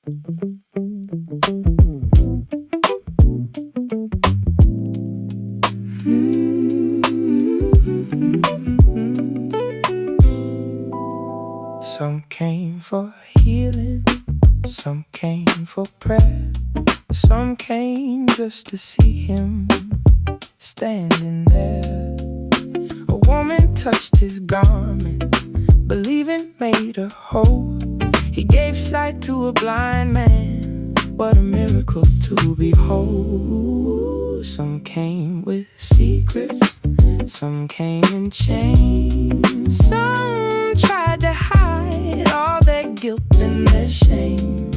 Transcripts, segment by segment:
Some came for healing, some came for prayer, some came just to see him standing there. A woman touched his garment, believing made her whole. He gave sight to a blind man, what a miracle to behold. Some came with secrets, some came in chains, some tried to hide all their guilt and their shame.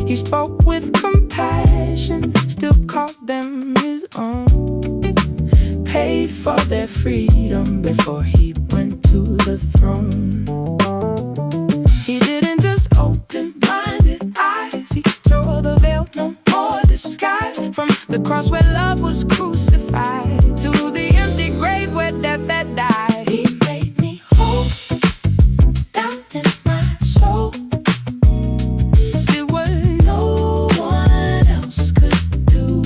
He spoke with compassion, still called them his own, paid for their freedom before he went to the throne. He didn't just open blinded eyes, he tore the veil, no more disguise. From the cross where love was crucified to the empty grave where death had died. He made me whole, down in my soul. Did what no one else could do.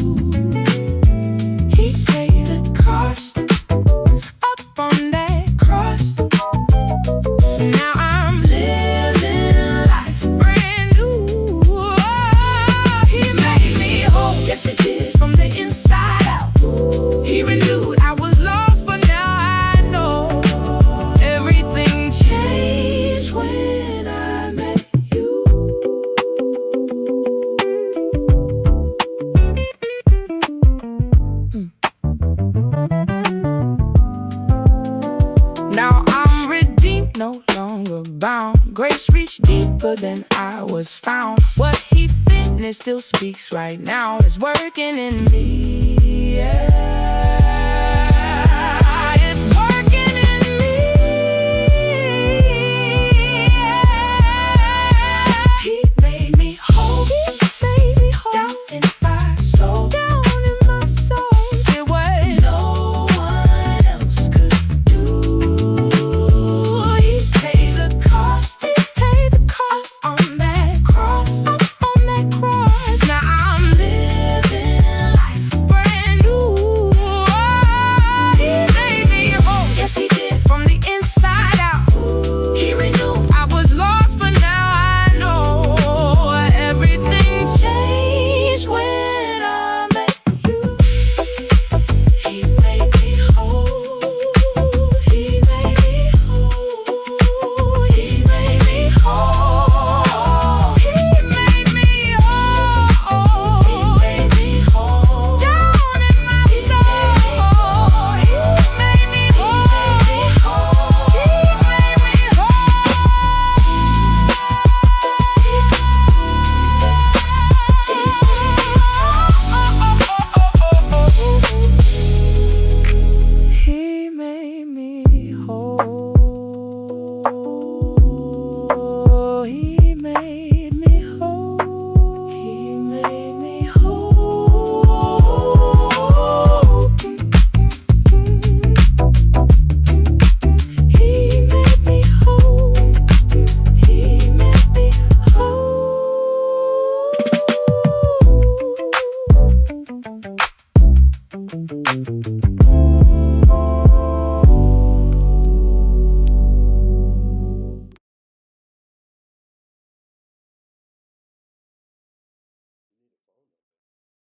He paid the cost up on that cross. Now I'm living life brand new. Oh, he made me whole, yes he did, from the inside out. He renewed, I was lost but now I know. Everything changed when I met you. Now I'm redeemed, no longer bound. Grace reached deeper than I was found. What he finished still speaks right now, is working in me, yeah.